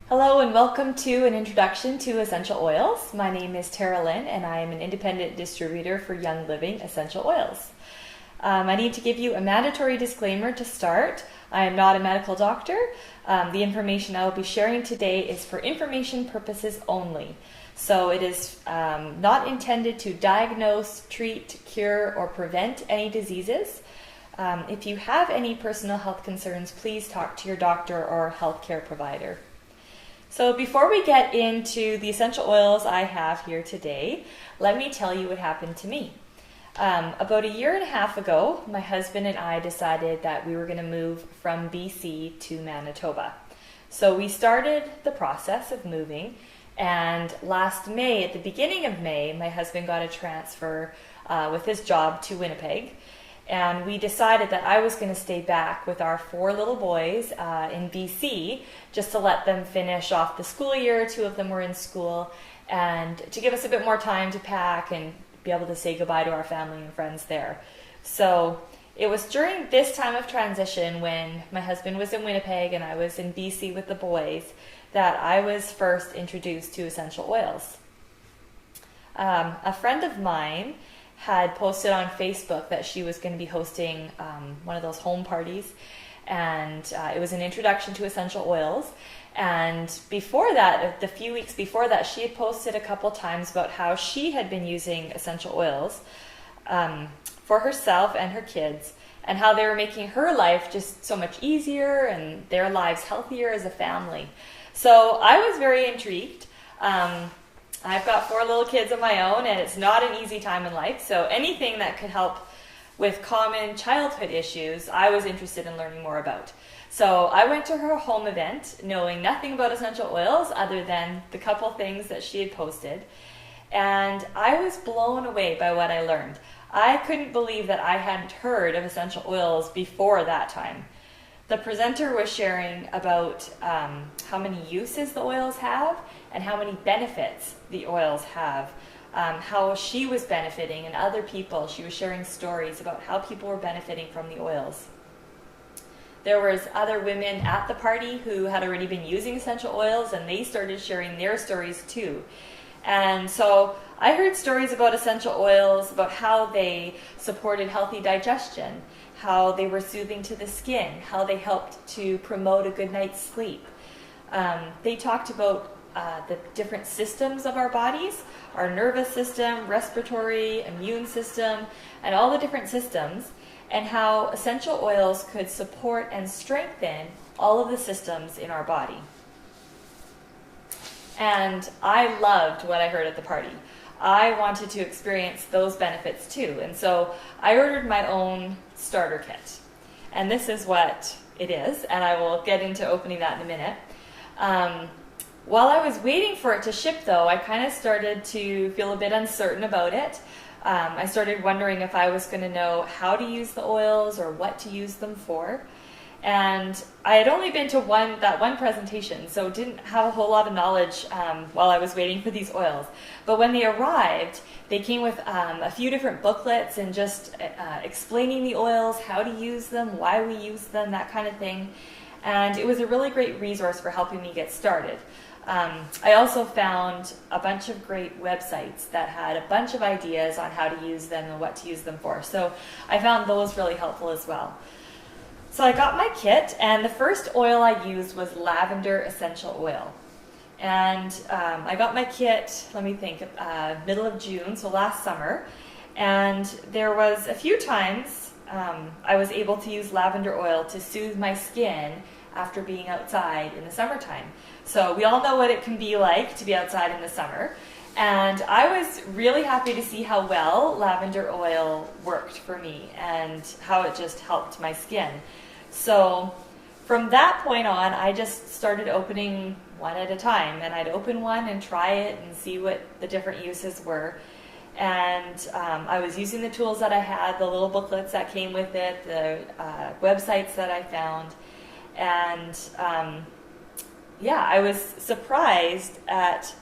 Hello and welcome to an introduction to essential oils. My name is Taralyn and I am an independent distributor for Young Living essential oils. I need to give you a mandatory disclaimer to start. I am not a medical doctor. The information I will be sharing today is for information purposes only. So it is not intended to diagnose, treat, cure, or prevent any diseases. If you have any personal health concerns, please talk to your doctor or healthcare provider. So before we get into the essential oils I have here today, let me tell you what happened to me. About a year and a half ago, my husband and I decided that we were going to move from BC to Manitoba. So we started the process of moving, and last May, at the beginning of May, my husband got a transfer with his job to Winnipeg. And we decided that I was going to stay back with our 4 little boys in BC just to let them finish off the school year. 2 of them were in school, and to give us a bit more time to pack and be able to say goodbye to our family and friends there. So it was during this time of transition, when my husband was in Winnipeg and I was in BC with the boys, that I was first introduced to essential oils. A friend of mine had posted on Facebook that she was going to be hosting one of those home parties, and it was an introduction to essential oils. And before that, the few weeks before that, she had posted a couple times about how she had been using essential oils for herself and her kids, and how they were making her life just so much easier and their lives healthier as a family. So I was very intrigued. I've got 4 little kids of my own, and it's not an easy time in life. So anything that could help with common childhood issues, I was interested in learning more about. So I went to her home event knowing nothing about essential oils other than the couple things that she had posted. And I was blown away by what I learned. I couldn't believe that I hadn't heard of essential oils before that time. The presenter was sharing about how many uses the oils have and how many benefits the oils have, how she was benefiting and other people. She was sharing stories about how people were benefiting from the oils. There was other women at the party who had already been using essential oils, and they started sharing their stories too. And so I heard stories about essential oils, about how they supported healthy digestion, how they were soothing to the skin, how they helped to promote a good night's sleep. They talked about the different systems of our bodies, our nervous system, respiratory, immune system, and all the different systems, and how essential oils could support and strengthen all of the systems in our body. And I loved what I heard at the party. I wanted to experience those benefits too, and so I ordered my own starter kit. And this is what it is, and I will get into opening that in a minute. While I was waiting for it to ship, though, I kind of started to feel a bit uncertain about it. I started wondering if I was going to know how to use the oils or what to use them for. And I had only been to that one presentation, so didn't have a whole lot of knowledge while I was waiting for these oils. But when they arrived, they came with a few different booklets and just explaining the oils, how to use them, why we use them, that kind of thing. And it was a really great resource for helping me get started. I also found a bunch of great websites that had a bunch of ideas on how to use them and what to use them for. So I found those really helpful as well. So I got my kit, and the first oil I used was lavender essential oil. And I got my kit, let me think, middle of June, so last summer. And there was a few times I was able to use lavender oil to soothe my skin after being outside in the summertime. So we all know what it can be like to be outside in the summer. And I was really happy to see how well lavender oil worked for me and how it just helped my skin. So from that point on, I just started opening one at a time, and I'd open one and try it and see what the different uses were. And I was using the tools that I had, the little booklets that came with it, the websites that I found. And I was surprised at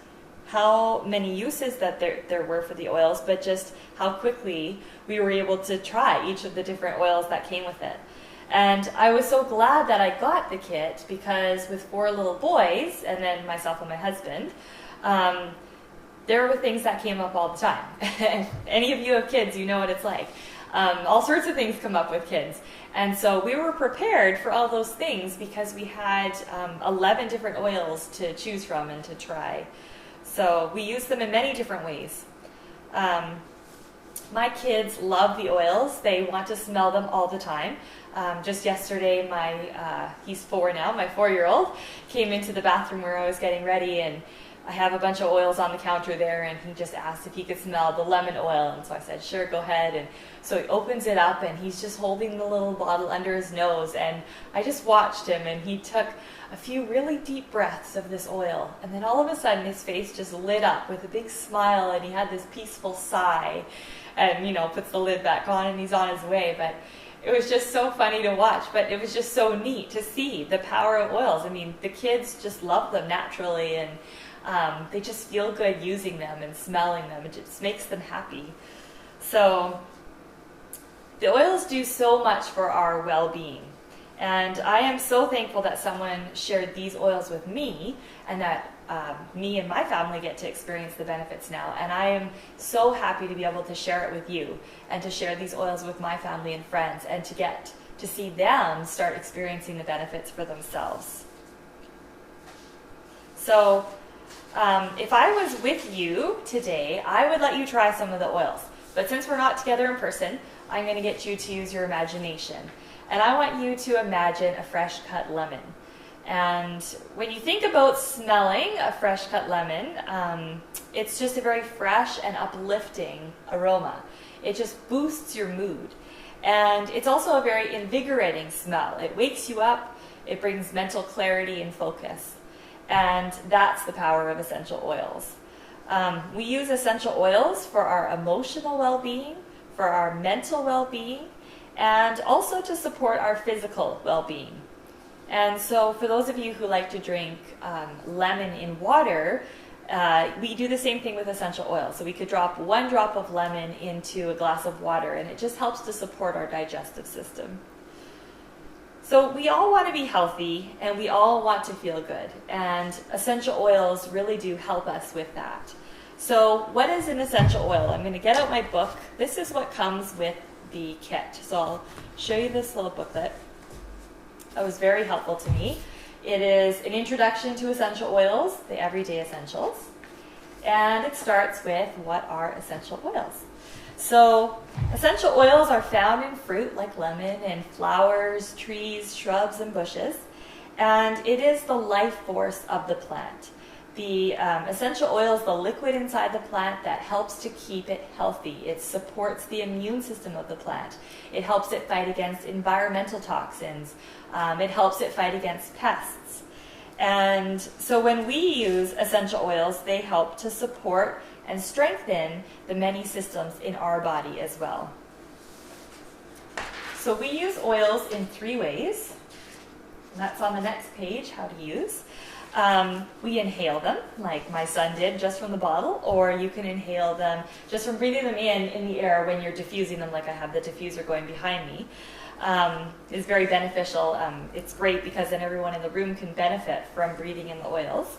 how many uses that there were for the oils, but just how quickly we were able to try each of the different oils that came with it. And I was so glad that I got the kit because with 4 little boys, and then myself and my husband, there were things that came up all the time. If any of you have kids, you know what it's like. All sorts of things come up with kids. And so we were prepared for all those things because we had 11 different oils to choose from and to try. So we use them in many different ways. My kids love the oils. They want to smell them all the time. Just yesterday, he's 4 now, my 4-year-old, came into the bathroom where I was getting ready, and I have a bunch of oils on the counter there, and he just asked if he could smell the lemon oil, and so I said, sure, go ahead. And so he opens it up, and he's just holding the little bottle under his nose, and I just watched him, and he took a few really deep breaths of this oil, and then all of a sudden his face just lit up with a big smile, and he had this peaceful sigh, and puts the lid back on, and he's on his way. But it was just so funny to watch, but it was just so neat to see the power of oils. I mean, the kids just love them naturally, and they just feel good using them and smelling them. It just makes them happy. So the oils do so much for our well-being. And I am so thankful that someone shared these oils with me, and that me and my family get to experience the benefits now. And I am so happy to be able to share it with you, and to share these oils with my family and friends, and to get to see them start experiencing the benefits for themselves. So if I was with you today, I would let you try some of the oils. But since we're not together in person, I'm going to get you to use your imagination. And I want you to imagine a fresh cut lemon. And when you think about smelling a fresh cut lemon, it's just a very fresh and uplifting aroma. It just boosts your mood. And it's also a very invigorating smell. It wakes you up, it brings mental clarity and focus. And that's the power of essential oils. We use essential oils for our emotional well-being, for our mental well-being, and also to support our physical well-being. And so for those of you who like to drink lemon in water, we do the same thing with essential oil. So we could drop 1 drop of lemon into a glass of water, and it just helps to support our digestive system. So we all want to be healthy, and we all want to feel good, and essential oils really do help us with that. So what is an essential oil? I'm going to get out my book. This is what comes with the kit. So I'll show you this little booklet. That was very helpful to me. It is an introduction to essential oils, the everyday essentials. And it starts with what are essential oils. So essential oils are found in fruit like lemon, and flowers, trees, shrubs, and bushes. And it is the life force of the plant. The essential oil is the liquid inside the plant that helps to keep it healthy. It supports the immune system of the plant. It helps it fight against environmental toxins. It helps it fight against pests. And so when we use essential oils, they help to support and strengthen the many systems in our body as well. So we use oils in 3 ways. And that's on the next page, how to use. We inhale them, like my son did, just from the bottle, or you can inhale them just from breathing them in the air when you're diffusing them, like I have the diffuser going behind me. Is very beneficial. It's great because then everyone in the room can benefit from breathing in the oils.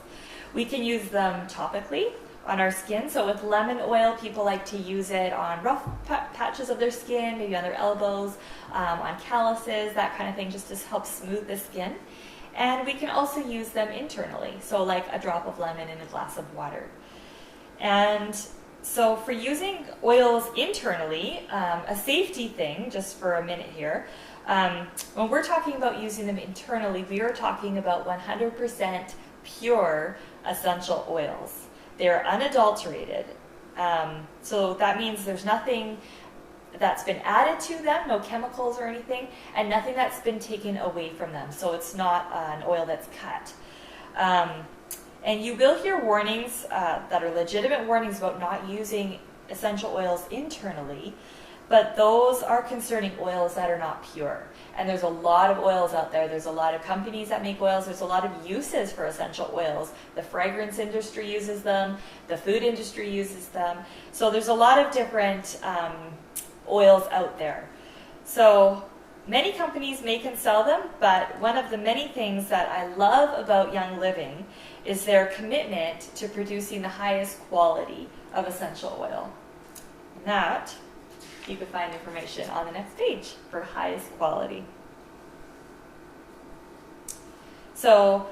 We can use them topically on our skin. So with lemon oil, people like to use it on rough patches of their skin, maybe on their elbows, on calluses, that kind of thing, just to help smooth the skin. And we can also use them internally, so like a drop of lemon in a glass of water. And so for using oils internally, a safety thing, just for a minute here, when we're talking about using them internally, we are talking about 100% pure essential oils. They're unadulterated. So that means there's nothing that's been added to them, no chemicals or anything, and nothing that's been taken away from them. So it's not an oil that's cut. And you will hear warnings that are legitimate warnings about not using essential oils internally, but those are concerning oils that are not pure. And there's a lot of oils out there. There's a lot of companies that make oils. There's a lot of uses for essential oils. The fragrance industry uses them. The food industry uses them. So there's a lot of different oils out there. So Many companies make and sell them, but one of the many things that I love about Young Living is their commitment to producing the highest quality of essential oil. And that, you can find information on the next page for highest quality. So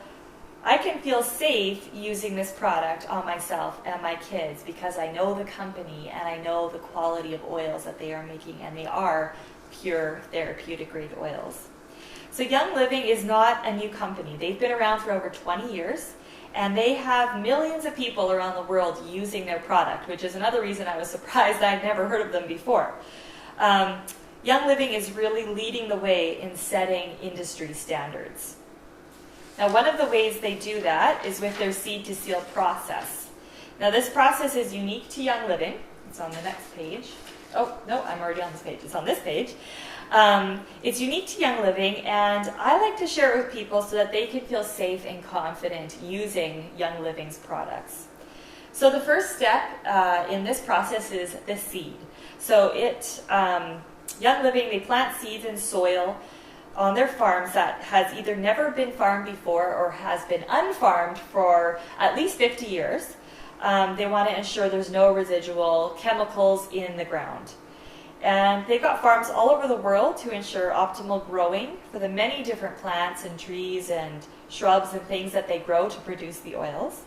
I can feel safe using this product on myself and my kids because I know the company and I know the quality of oils that they are making, and they are pure therapeutic grade oils. So Young Living is not a new company. They've been around for over 20 years, and they have millions of people around the world using their product, which is another reason I was surprised I'd never heard of them before. Young Living is really leading the way in setting industry standards. Now, one of the ways they do that is with their seed to seal process. Now, this process is unique to Young Living. It's on the next page. Oh, no, I'm already on this page. It's on this page. It's unique to Young Living, and I like to share it with people so that they can feel safe and confident using Young Living's products. So the first step in this process is the seed. So Young Living, they plant seeds in soil on their farms that has either never been farmed before or has been unfarmed for at least 50 years. They want to ensure there's no residual chemicals in the ground. And they've got farms all over the world to ensure optimal growing for the many different plants and trees and shrubs and things that they grow to produce the oils.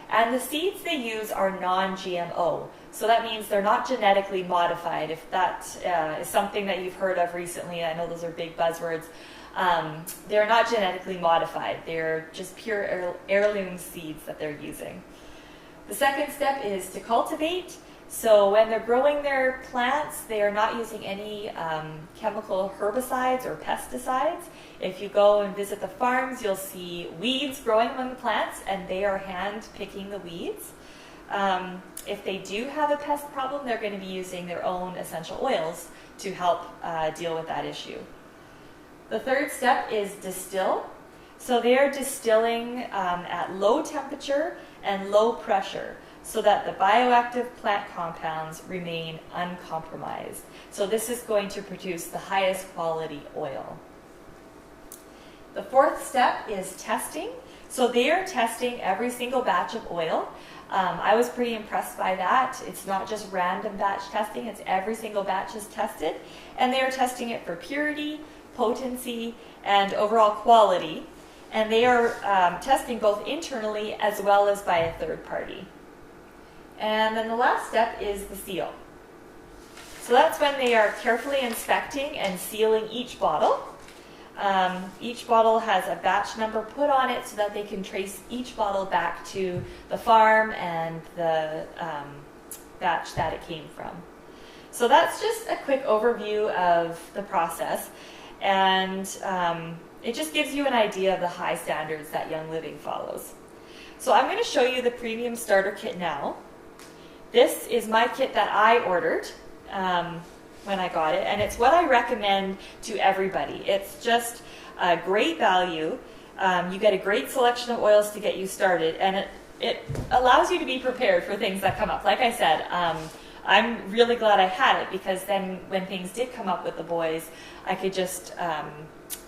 And the seeds they use are non-GMO. So that means they're not genetically modified. If that is something that you've heard of recently, I know those are big buzzwords. They're not genetically modified. They're just pure heirloom seeds that they're using. The second step is to cultivate. So when they're growing their plants, they are not using any chemical herbicides or pesticides. If you go and visit the farms, you'll see weeds growing among the plants, and they are hand picking the weeds. If they do have a pest problem, they're going to be using their own essential oils to help deal with that issue. The third step is distill. So they are distilling at low temperature and low pressure so that the bioactive plant compounds remain uncompromised. So this is going to produce the highest quality oil. The fourth step is testing. So they are testing every single batch of oil. I was pretty impressed by that. It's not just random batch testing, it's every single batch is tested. And they are testing it for purity, potency, and overall quality. And they are testing both internally as well as by a third party. And then the last step is the seal. So that's when they are carefully inspecting and sealing each bottle. Each bottle has a batch number put on it so that they can trace each bottle back to the farm and the batch that it came from. So that's just a quick overview of the process, and it just gives you an idea of the high standards that Young Living follows. So I'm going to show you the premium starter kit now. This is my kit that I ordered when I got it, and it's what I recommend to everybody. It's just a great value. You get a great selection of oils to get you started, and it allows you to be prepared for things that come up. Like I said, I'm really glad I had it, because then when things did come up with the boys, I could just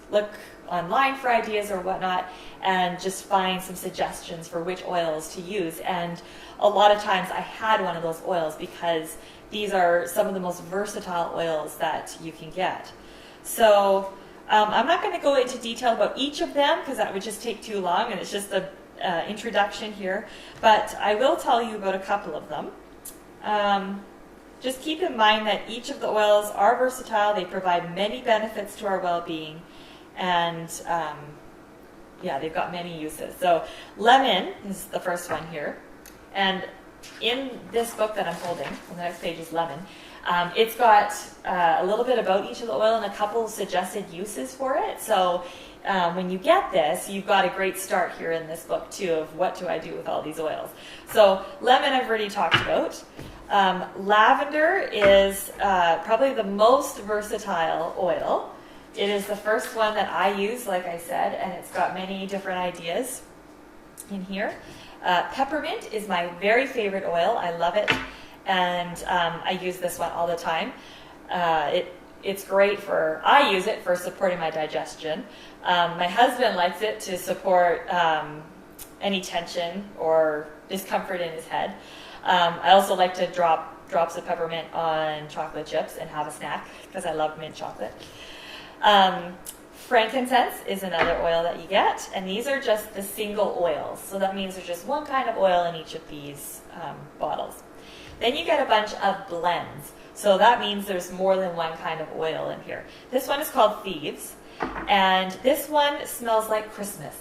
look online for ideas or whatnot and just find some suggestions for which oils to use. And a lot of times I had one of those oils because these are some of the most versatile oils that you can get. So I'm not going to go into detail about each of them because that would just take too long, and it's just the introduction here. But I will tell you about a couple of them. Just keep in mind that each of the oils are versatile. They provide many benefits to our well-being, and yeah, they've got many uses. So lemon is the first one here, and in this book that I'm holding, on the next page is lemon. It's got a little bit about each of the oil and a couple suggested uses for it. So when you get this, you've got a great start here in this book too of what do I do with all these oils. So lemon I've already talked about. Lavender is probably the most versatile oil. It is the first one that I use, like I said, and it's got many different ideas in here. Peppermint is my very favorite oil. I love it, and I use this one all the time. It it's great for, I use it for supporting my digestion. My husband likes it to support any tension or discomfort in his head. I also like to drop drops of peppermint on chocolate chips and have a snack because I love mint chocolate. Frankincense is another oil that you get, and these are just the single oils. So that means there's just one kind of oil in each of these bottles. Then you get a bunch of blends. So that means there's more than one kind of oil in here. This one is called Thieves, and this one smells like Christmas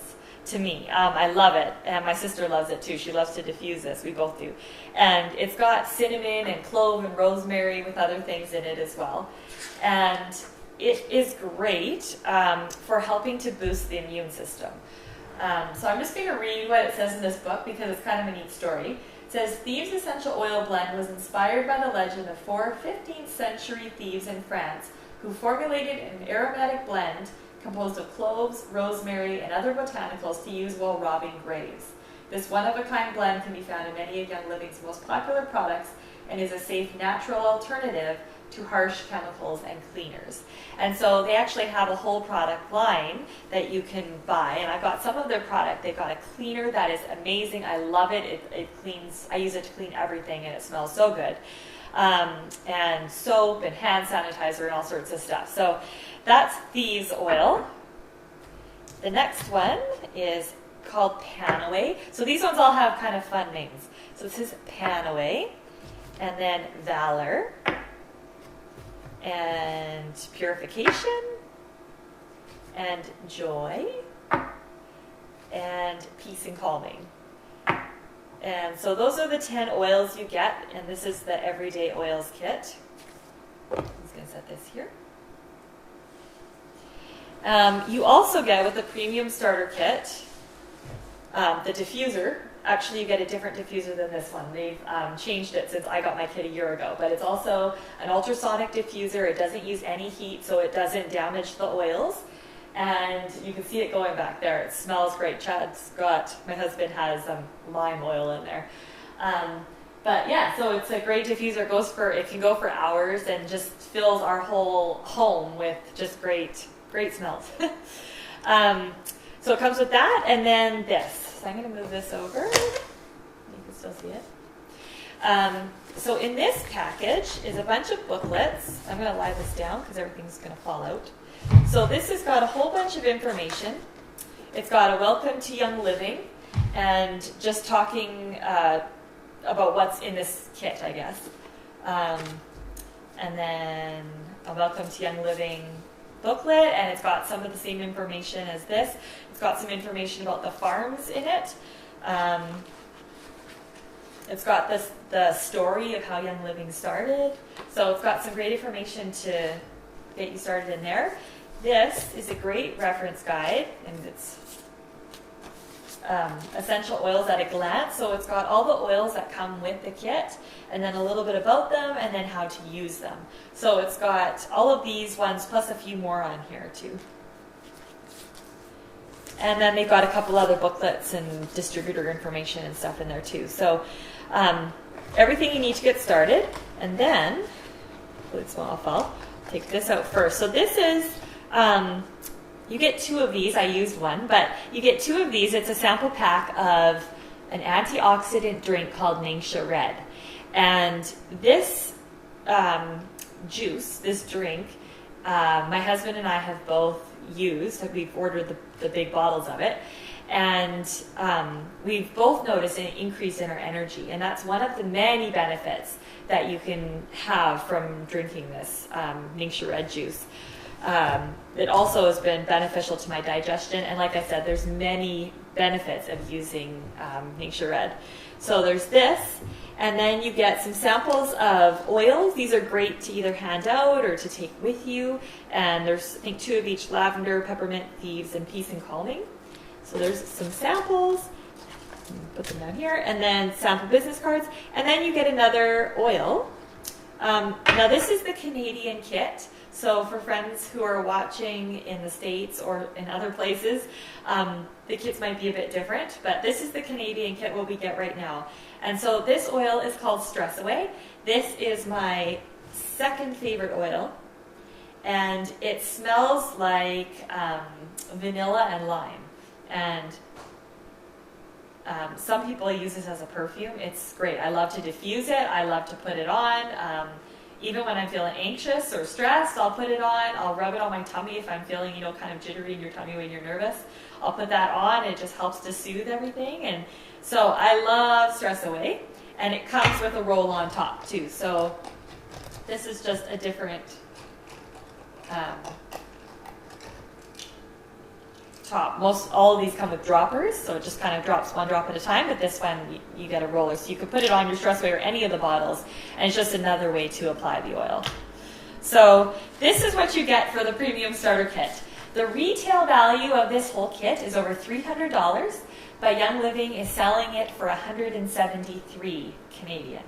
to me. I love it, and my sister loves it too. She loves to diffuse this. We both do. And it's got cinnamon and clove and rosemary with other things in it as well. And it is great for helping to boost the immune system. So I'm just going to read what it says in this book because it's kind of a neat story. It says, Thieves Essential Oil Blend was inspired by the legend of 4 15th century thieves in France who formulated an aromatic blend composed of cloves, rosemary, and other botanicals to use while robbing graves. This one-of-a-kind blend can be found in many of Young Living's most popular products and is a safe, natural alternative to harsh chemicals and cleaners. And so they actually have a whole product line that you can buy, and I've got some of their product. They've got a cleaner that is amazing. I love it. It cleans, I use it to clean everything, and it smells so good. And soap and hand sanitizer and all sorts of stuff. So that's Thieves Oil. The next one is called Panaway. So these ones all have kind of fun names. So this is Panaway, and then Valor, and Purification, and Joy, and Peace and Calming. And so those are the 10 oils you get, and this is the Everyday Oils Kit. I'm just going to set this here. You also get, with the Premium Starter Kit, the diffuser. Actually, you get a different diffuser than this one. They've changed it since I got my kit a year ago. But it's also an ultrasonic diffuser. It doesn't use any heat, so it doesn't damage the oils. And you can see it going back there. It smells great. My husband has lime oil in there. But yeah, so it's a great diffuser. It can go for hours and just fills our whole home with just great smells. So it comes with that, and then this. So I'm going to move this over. You can still see it. So in this package is a bunch of booklets. I'm going to lie this down because everything's going to fall out. So this has got a whole bunch of information. It's got a welcome to Young Living and just talking about what's in this kit, I guess. And then a welcome to Young Living booklet, and it's got some of the same information as this. It's got some information about the farms in it. It's got the story of how Young Living started. So it's got some great information to get you started in there. This is a great reference guide, and it's essential oils at a glance. So it's got all the oils that come with the kit, and then a little bit about them, and then how to use them. So it's got all of these ones plus a few more on here too. And then they've got a couple other booklets and distributor information and stuff in there too. So everything you need to get started. And then, I'll take this out first. So this is, you get 2 of these. I used one, but you get 2 of these. It's a sample pack of an antioxidant drink called Ningxia Red. And this juice, this drink, my husband and I have both used. We've ordered the big bottles of it. And we've both noticed an increase in our energy. And that's one of the many benefits that you can have from drinking this Ningxia Red juice. It also has been beneficial to my digestion. And like I said, there's many benefits of using Ningxia Red. So there's this. And then you get some samples of oils. These are great to either hand out or to take with you. And there's, I think, 2 of each: lavender, peppermint, thieves, and peace and calming. So there's some samples. Put them down here. And then sample business cards. And then you get another oil. Now this is the Canadian kit. So for friends who are watching in the States or in other places, the kits might be a bit different, but this is the Canadian kit what we get right now. And so this oil is called Stress Away. This is my second favorite oil. and it smells like vanilla and lime. And some people use this as a perfume. It's great. I love to diffuse it. I love to put it on. Even when I'm feeling anxious or stressed, I'll put it on. I'll rub it on my tummy if I'm feeling, kind of jittery in your tummy when you're nervous. I'll put that on. It just helps to soothe everything. And so I love Stress Away. And it comes with a roll-on top too. So this is just a different top. All of these come with droppers, so it just kind of drops one drop at a time, but this one you get a roller, so you can put it on your Stress Away or any of the bottles, and it's just another way to apply the oil. So this is what you get for the Premium Starter Kit. The retail value of this whole kit is over $300, but Young Living is selling it for $173 Canadian.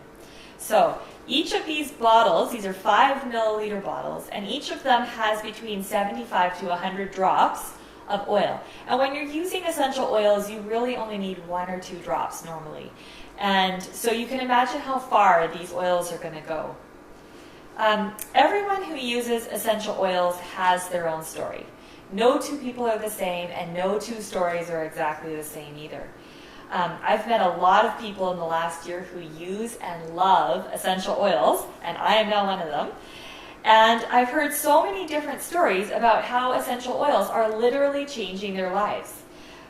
So each of these bottles, these are 5 milliliter bottles, and each of them has between 75 to 100 drops of oil. And when you're using essential oils, you really only need 1 or 2 drops normally. And so you can imagine how far these oils are going to go. Everyone who uses essential oils has their own story. No 2 people are the same, and no 2 stories are exactly the same either. I've met a lot of people in the last year who use and love essential oils, and I am now one of them. And I've heard so many different stories about how essential oils are literally changing their lives.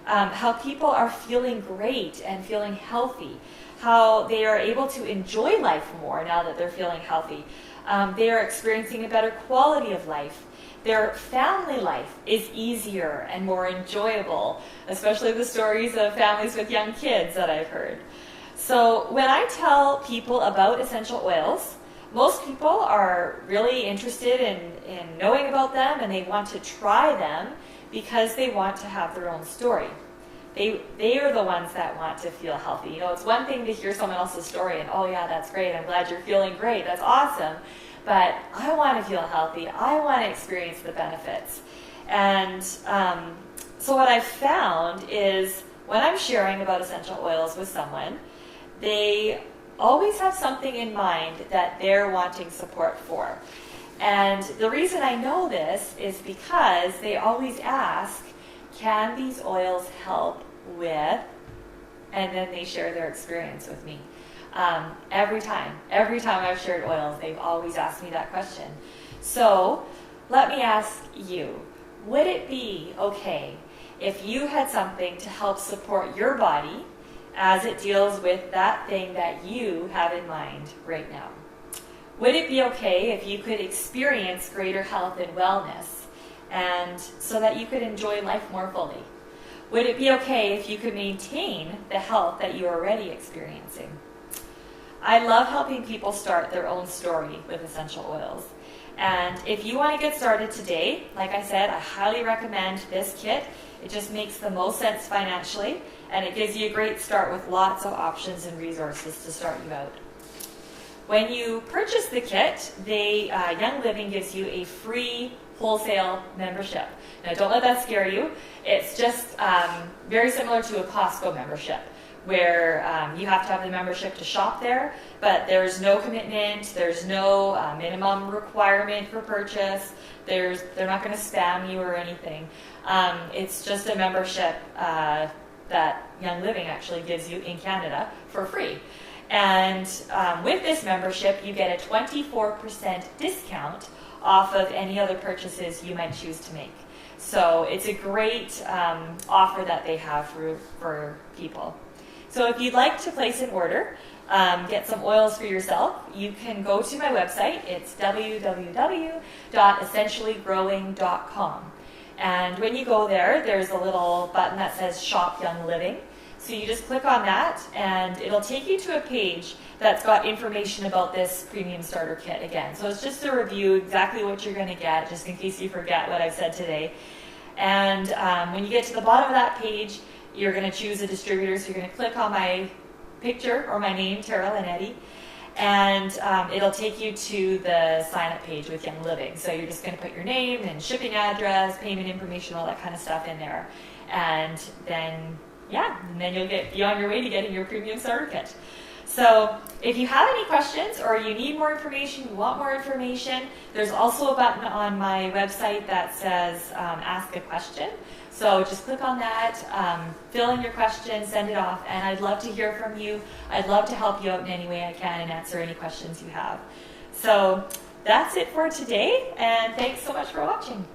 How people are feeling great and feeling healthy. How they are able to enjoy life more now that they're feeling healthy. They are experiencing a better quality of life. Their family life is easier and more enjoyable, especially the stories of families with young kids that I've heard. So when I tell people about essential oils, most people are really interested in knowing about them, and they want to try them because they want to have their own story. They are the ones that want to feel healthy. It's one thing to hear someone else's story and, oh yeah, that's great, I'm glad you're feeling great, that's awesome. But I want to feel healthy. I want to experience the benefits. And so what I've found is when I'm sharing about essential oils with someone, they always have something in mind that they're wanting support for. And the reason I know this is because they always ask, can these oils help with, and then they share their experience with me. Every time I've shared oils, they've always asked me that question. So let me ask you, would it be okay if you had something to help support your body as it deals with that thing that you have in mind right now? Would it be okay if you could experience greater health and wellness, and so that you could enjoy life more fully? Would it be okay if you could maintain the health that you're already experiencing? I love helping people start their own story with essential oils. And if you want to get started today, like I said, I highly recommend this kit. It just makes the most sense financially, and it gives you a great start with lots of options and resources to start you out. When you purchase the kit, Young Living gives you a free wholesale membership. Now, don't let that scare you. It's just very similar to a Costco membership, where you have to have the membership to shop there, but there's no commitment, there's no minimum requirement for purchase, they're not going to spam you or anything. It's just a membership that Young Living actually gives you in Canada for free. And with this membership, you get a 24% discount off of any other purchases you might choose to make. So it's a great offer that they have for people. So if you'd like to place an order, get some oils for yourself, you can go to my website. It's www.essentiallygrowing.com. And when you go there, there's a little button that says Shop Young Living. So you just click on that, and it'll take you to a page that's got information about this Premium Starter Kit again. So it's just a review, exactly what you're going to get, just in case you forget what I've said today. And when you get to the bottom of that page, you're going to choose a distributor. So you're going to click on my picture or my name, Taralyn, and it'll take you to the sign-up page with Young Living. So you're just going to put your name and shipping address, payment information, all that kind of stuff in there. And then you'll be on your way to getting your Premium Starter Kit. So if you have any questions or you need more information, you want more information, there's also a button on my website that says ask a question. So just click on that, fill in your question, send it off, and I'd love to hear from you. I'd love to help you out in any way I can and answer any questions you have. So that's it for today, and thanks so much for watching.